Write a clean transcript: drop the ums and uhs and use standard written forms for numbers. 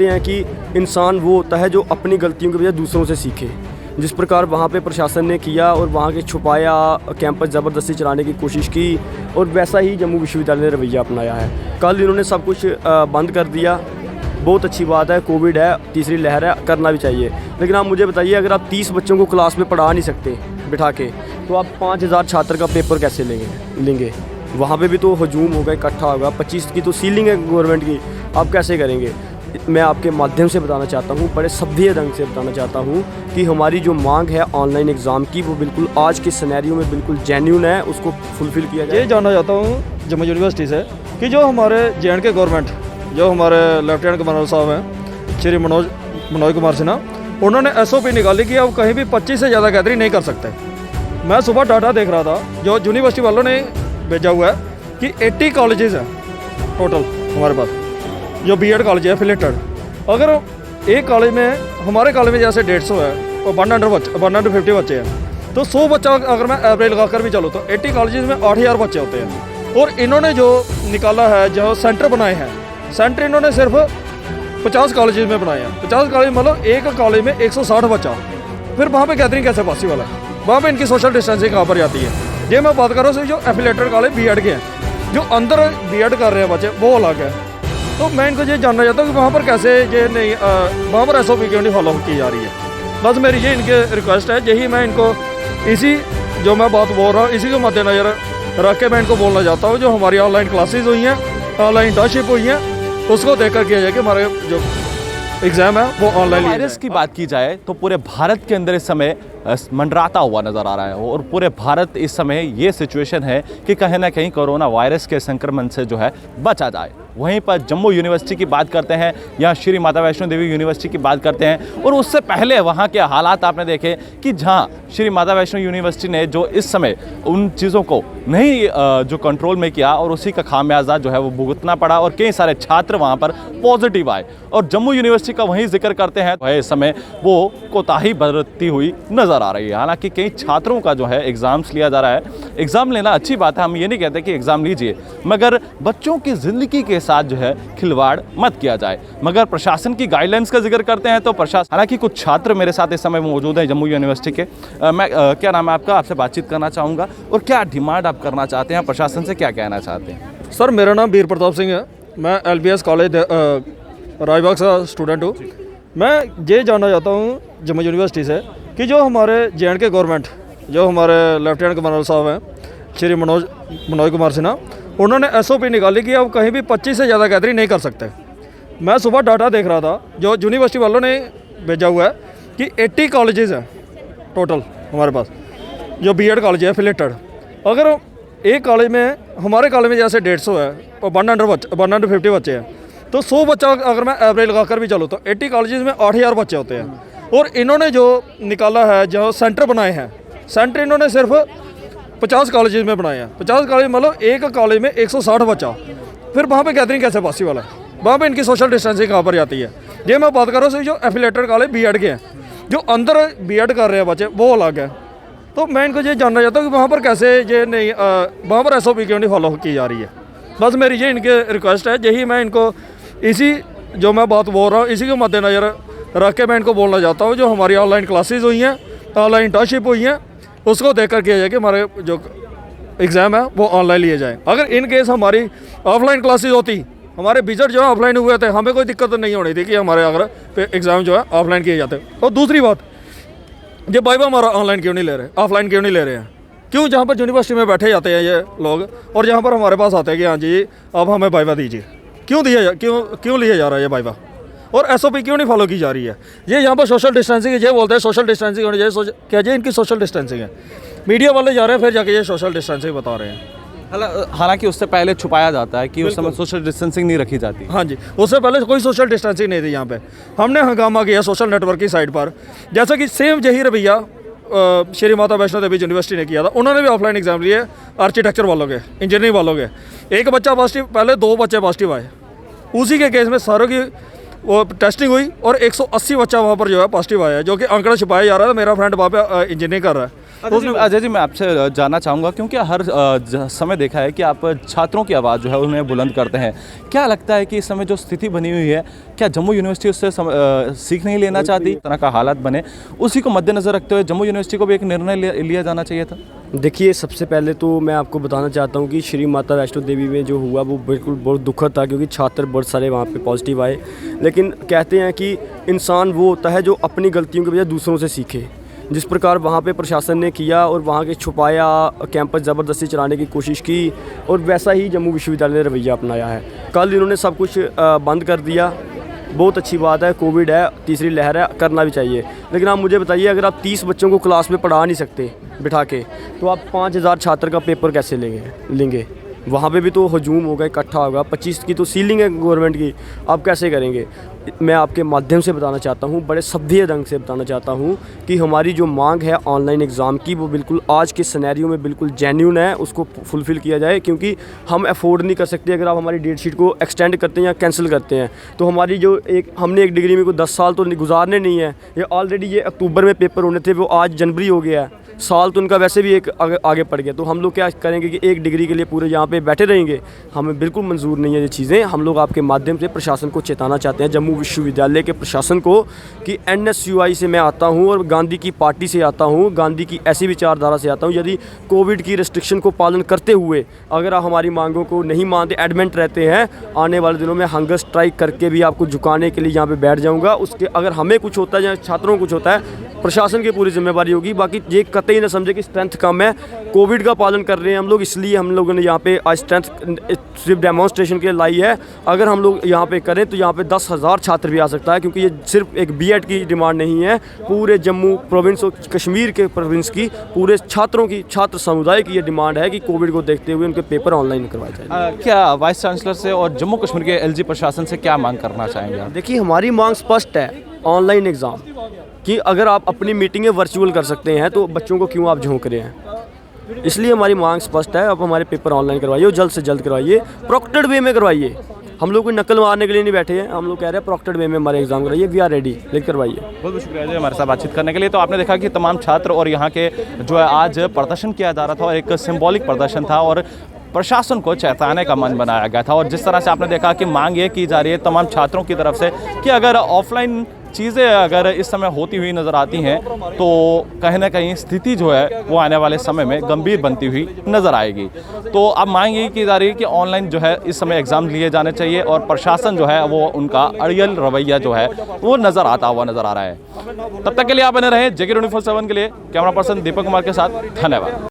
हैं कि इंसान वो होता है जो अपनी गलतियों की वजह दूसरों से सीखे। जिस प्रकार वहाँ पे प्रशासन ने किया और वहाँ के छुपाया कैंपस ज़बरदस्ती चलाने की कोशिश की, और वैसा ही जम्मू विश्वविद्यालय ने रवैया अपनाया है। कल इन्होंने सब कुछ बंद कर दिया, बहुत अच्छी बात है। कोविड है, तीसरी लहर है, करना भी चाहिए। लेकिन आप मुझे बताइए, अगर आप 30 बच्चों को क्लास में पढ़ा नहीं सकते बिठा के, तो आप 5000 छात्र का पेपर कैसे लेंगे? वहाँ पे भी तो हजूम होगा, इकट्ठा होगा। 25 की तो सीलिंग है गवर्नमेंट की, आप कैसे करेंगे? मैं आपके माध्यम से बताना चाहता हूँ, बड़े सभ्य ढंग से बताना चाहता हूँ कि हमारी जो मांग है ऑनलाइन एग्ज़ाम की, वो बिल्कुल आज के सिनेरियो में बिल्कुल जेन्युइन है, उसको फुलफ़िल किया जाए। ये जानना चाहता हूँ जम्मू यूनिवर्सिटी से कि जो हमारे JNK गवर्नमेंट, जो हमारे लेफ्टिनेंट गवर्नर साहब हैं श्री मनोज कुमार सिन्हा, उन्होंने SOP निकाली कि अब कहीं भी 25 से ज़्यादा गैदरिंग नहीं कर सकते। मैं सुबह डाटा देख रहा था जो यूनिवर्सिटी वालों ने भेजा हुआ है कि 80 कॉलेजेस हैं टोटल हमारे पास, जो BEd कॉलेज है एफिलेटेड। अगर एक कॉलेज में, हमारे कॉलेज में जैसे 150 है और 150 बच्चे हैं, तो 100 बच्चा अगर मैं एवरेज लगा कर भी चलूँ तो 80 कॉलेजेस में 8000 बच्चे होते हैं। और इन्होंने जो निकाला है, जो सेंटर बनाए हैं, सेंटर इन्होंने सिर्फ 50 कॉलेजेस में बनाए हैं। 50 कॉलेज मतलब एक कॉलेज में 160 बच्चा, फिर वहाँ पर गैदरिंग कैसे पॉसिबल है? वहाँ पर इनकी सोशल डिस्टेंसिंग कहाँ पर जाती है? ये मैं बात कर रहा हूँ जो एफिलेटेड कॉलेज BEd के हैं, जो अंदर BEd कर रहे हैं बच्चे, वो अलग है। तो मैं इनको ये जानना चाहता हूँ कि वहाँ पर कैसे ये नहीं, वहाँ पर SOP क्यों नहीं फॉलो की जा रही है? बस मेरी ये इनके रिक्वेस्ट है, यही मैं इनको इसी जो मैं बात बोल रहा हूँ इसी को मद्देनजर रख के मैं इनको बोलना चाहता हूँ। जो हमारी ऑनलाइन क्लासेस हुई हैं, ऑनलाइन इंटर्नशिप हुई हैं, उसको देख कर किया जाए कि हमारे जो एग्ज़ाम है वो ऑनलाइन। वायरस की बात की जाए तो पूरे भारत के अंदर इस समय मंडराता हुआ नज़र आ रहा है, और पूरे भारत इस समय ये सिचुएशन है कि कहीं ना कहीं कोरोना वायरस के संक्रमण से जो है बचा जाए। वहीं पर जम्मू यूनिवर्सिटी की बात करते हैं या श्री माता वैष्णो देवी यूनिवर्सिटी की बात करते हैं, और उससे पहले वहाँ के हालात आपने देखे कि जहाँ श्री माता वैष्णो यूनिवर्सिटी ने जो इस समय उन चीज़ों को नहीं जो कंट्रोल में किया, और उसी का खामियाजा जो है वो भुगतना पड़ा, और कई सारे छात्र वहाँ पर पॉजिटिव आए। और जम्मू यूनिवर्सिटी का वहीं जिक्र करते हैं, इस समय वो कोताही बरतती हुई नज़र आ रही है। हालांकि कई छात्रों का जो है एग्ज़ाम्स लिया जा रहा है। एग्ज़ाम लेना अच्छी बात है, हम ये नहीं कहते कि एग्ज़ाम लीजिए, मगर बच्चों की ज़िंदगी के साथ जो है खिलवाड़ मत किया जाए। मगर प्रशासन की गाइडलाइंस का जिक्र करते हैं तो प्रशासन, हालांकि कुछ छात्र मेरे साथ इस समय मौजूद हैं जम्मू यूनिवर्सिटी के। मैं क्या नाम है आपका? आपसे बातचीत करना चाहूँगा, और क्या डिमांड आप करना चाहते हैं, प्रशासन से क्या कहना चाहते हैं? सर, मेरा नाम वीर प्रताप सिंह है, मैं LBS कॉलेज राजबाग से स्टूडेंट हूँ। मैं ये जानना चाहता हूँ जम्मू यूनिवर्सिटी से कि जो हमारे JNK गवर्नमेंट, जो हमारे लेफ्टिनेंट गवर्नर साहब हैं श्री मनोज कुमार सिन्हा, उन्होंने SOP निकाली कि अब कहीं भी 25 से ज़्यादा गैदरिंग नहीं कर सकते। मैं सुबह डाटा देख रहा था जो यूनिवर्सिटी वालों ने भेजा हुआ है कि 80 कॉलेजेस हैं टोटल हमारे पास, जो BEd कॉलेज है एफिलेटेड। अगर एक कॉलेज में, हमारे कॉलेज में जैसे 150 है और 150 बच्चे हैं, तो 100 बच्चा अगर मैं एवरेज लगा कर भी चलूँ तो 80 कॉलेजेस में 8000 बच्चे होते हैं। और इन्होंने जो निकाला है, जो सेंटर बनाए हैं, सेंटर इन्होंने सिर्फ 50 कॉलेजेस में बनाए हैं। 50 कॉलेज मतलब एक कॉलेज में 160 बच्चा, फिर वहाँ पे गैदरिंग कैसे पॉसिबल है? वहाँ पे इनकी सोशल डिस्टेंसिंग कहाँ पर जाती है? ये मैं बात कर रहा हूँ जो एफिलेटेड कॉलेज BEd के हैं, जो अंदर BEd कर रहे हैं बच्चे, वो अलग है। तो मैं इनको ये जानना चाहता हूँ कि वहाँ पर कैसे ये नहीं, वहाँ पर SOP क्यों नहीं फॉलो की जा रही है? बस मेरी ये इनके रिक्वेस्ट है, यही मैं इनको इसी जो मैं बात बोल रहा हूँ इसी को मद्देनजर रख के मैं इनको बोलना चाहता हूँ। जो हमारी ऑनलाइन क्लासेस हुई हैं, ऑनलाइन इंटर्नशिप हुई हैं, उसको देख कर किया जाए कि हमारे जो एग्ज़ाम है वो ऑनलाइन लिए जाएँ। अगर इन केस हमारी ऑफलाइन क्लासेस होती, हमारे विजिट जो है ऑफलाइन हुए थे, हमें कोई दिक्कत नहीं होनी थी कि हमारे अगर एग्ज़ाम जो है ऑफलाइन किए जाते। और दूसरी बात, ये वाइवा हमारा ऑनलाइन क्यों नहीं ले रहे, ऑफलाइन क्यों नहीं ले रहे हैं? क्यों जहाँ पर यूनिवर्सिटी में बैठे जाते हैं ये लोग, और जहाँ पर हमारे पास आते हैं कि हाँ जी अब हमें वाइवा दीजिए, क्यों लिया जा रहा है ये वाइवा? और SOP क्यों नहीं फॉलो की जा रही है? ये यहाँ पर सोशल डिस्टेंसिंग है, ये बोलते हैं सोशल डिस्टेंसिंग होनी चाहिए, क्या ये इनकी सोशल डिस्टेंसिंग है? मीडिया वाले जा रहे हैं, फिर जाके ये सोशल डिस्टेंसिंग बता रहे हैं। हालांकि उससे पहले छुपाया जाता है कि उस समय सोशल डिस्टेंसिंग नहीं रखी जाती। हाँ जी, उससे पहले कोई सोशल डिस्टेंसिंग नहीं थी। यहाँ पे हमने हंगामा किया सोशल नेटवर्क की साइड पर, जैसा कि सेम यही रवैया श्री माता वैष्णो देवी यूनिवर्सिटी ने किया था। उन्होंने भी ऑफलाइन एग्जाम लिए आर्किटेक्चर वालों के, इंजीनियरिंग वालों के। एक बच्चा पॉजिटिव, पहले 2 बच्चे पॉजिटिव आए, उसी के केस में सारों की वो टेस्टिंग हुई और 180 बच्चा वहाँ पर जो है पॉजिटिव आया है, जो कि आंकड़ा छुपाया जा रहा था। मेरा फ्रेंड वहाँ पे इंजीनियरिंग कर रहा है। अजय जी, मैं आपसे जानना चाहूँगा, क्योंकि हर समय देखा है कि आप छात्रों की आवाज़ जो है उन्हें बुलंद करते हैं। क्या लगता है कि इस समय जो स्थिति बनी हुई है, क्या जम्मू यूनिवर्सिटी उससे सीख नहीं लेना चाहती? इस तरह का हालात बने, उसी को मद्देनज़र रखते हुए जम्मू यूनिवर्सिटी को भी एक निर्णय लिया जाना चाहिए था। देखिए, सबसे पहले तो मैं आपको बताना चाहता हूँ कि श्री माता वैष्णो देवी में जो हुआ वो बिल्कुल बहुत दुखद था, क्योंकि छात्र बहुत सारे वहाँ पे पॉजिटिव आए। लेकिन कहते हैं कि इंसान वो होता है जो अपनी गलतियों के बजाय दूसरों से सीखे। जिस प्रकार वहाँ पे प्रशासन ने किया और वहाँ के छुपाया, कैंपस ज़बरदस्ती चलाने की कोशिश की, और वैसा ही जम्मू विश्वविद्यालय ने रवैया अपनाया है। कल इन्होंने सब कुछ बंद कर दिया। बहुत अच्छी बात है, कोविड है, तीसरी लहर है, करना भी चाहिए। लेकिन आप मुझे बताइए, अगर आप 30 बच्चों को क्लास में पढ़ा नहीं सकते बिठा के, तो आप 5000 छात्र का पेपर कैसे लेंगे? वहाँ पे भी तो हजूम होगा, इकट्ठा होगा। 25 की तो सीलिंग है गवर्नमेंट की, आप कैसे करेंगे? मैं आपके माध्यम से बताना चाहता हूँ, बड़े सभ्य ढंग से बताना चाहता हूँ कि हमारी जो मांग है ऑनलाइन एग्ज़ाम की, वो बिल्कुल आज के सिनेरियो में बिल्कुल जेन्युइन है। उसको फुलफ़िल किया जाए, क्योंकि हम अफोर्ड नहीं कर सकते। अगर आप हमारी डेट शीट को एक्सटेंड करते हैं या कैंसिल करते हैं, तो हमारी जो हमने एक डिग्री में कोई 10 साल तो गुजारने नहीं है। ये ऑलरेडी ये अक्टूबर में पेपर होने थे, वो आज जनवरी हो गया है। साल तो उनका वैसे भी एक आगे पड़ गया। तो हम लोग क्या करेंगे कि एक डिग्री के लिए पूरे यहाँ पे बैठे रहेंगे? हमें बिल्कुल मंजूर नहीं है ये चीज़ें। हम लोग आपके माध्यम से प्रशासन को चेताना चाहते हैं, जम्मू विश्वविद्यालय के प्रशासन को, कि NSUI से मैं आता हूँ और गांधी की पार्टी से आता हूँ, गांधी की ऐसी विचारधारा से आता हूँ। यदि कोविड की रिस्ट्रिक्शन को पालन करते हुए अगर आप हमारी मांगों को नहीं मानते, एडमेंट रहते हैं, आने वाले दिनों में हंगर स्ट्राइक करके भी आपको झुकाने के लिए यहाँ पर बैठ जाऊँगा। उसके अगर हमें कुछ होता है या छात्रों को कुछ होता है, प्रशासन की पूरी जिम्मेदारी होगी। बाकी ये कतई न समझे कि स्ट्रेंथ कम है। कोविड का पालन कर रहे हैं हम लोग, इसलिए हम लोगों ने यहाँ पे आज स्ट्रेंथ सिर्फ डेमोन्स्ट्रेशन के लिए लाई है। अगर हम लोग यहाँ पे करें तो यहाँ पे 10,000 छात्र भी आ सकता है, क्योंकि ये सिर्फ एक BEd की डिमांड नहीं है, पूरे जम्मू प्रोविंस और कश्मीर के प्रोविंस की पूरे छात्रों की, छात्र समुदाय की ये डिमांड है कि कोविड को देखते हुए उनके पेपर ऑनलाइन करवाए जाए। क्या वाइस चांसलर से और जम्मू कश्मीर के LG प्रशासन से क्या मांग करना चाहेंगे आप? देखिए, हमारी मांग स्पष्ट है, ऑनलाइन एग्ज़ाम कि अगर आप अपनी मीटिंगें वर्चुअल कर सकते हैं तो बच्चों को क्यों आप झोंक रहे हैं? इसलिए हमारी मांग स्पष्ट है, आप हमारे पेपर ऑनलाइन करवाइए और जल्द से जल्द करवाइए, प्रोक्टेड वे में करवाइए। हम लोग कोई नकल मारने के लिए नहीं बैठे हैं, हम लोग कह रहे हैं प्रोक्टेड वे में हमारे एग्जाम कराइए। वी आर रेडी, लेकर करवाइए। बहुत बहुत शुक्रिया जी हमारे साथ बातचीत करने के लिए। तो आपने देखा कि तमाम छात्र और यहाँ के जो है आज प्रदर्शन किया जा रहा था, और एक सिंबॉलिक प्रदर्शन था, और प्रशासन को चेताने का मन बनाया गया था। और जिस तरह से आपने देखा कि मांग ये की जा रही है तमाम छात्रों की तरफ से कि अगर ऑफलाइन चीज़ें अगर इस समय होती हुई नज़र आती हैं, तो कहीं ना कहीं स्थिति जो है वो आने वाले समय में गंभीर बनती हुई नज़र आएगी। तो अब मांग यही की जा रही है कि ऑनलाइन जो है इस समय एग्ज़ाम लिए जाने चाहिए, और प्रशासन जो है वो उनका अड़ियल रवैया जो है वो नज़र आता हुआ नज़र आ रहा है। तब तक के लिए आप बने रहें JK 24/7 के लिए। कैमरा पर्सन दीपक कुमार के साथ, धन्यवाद।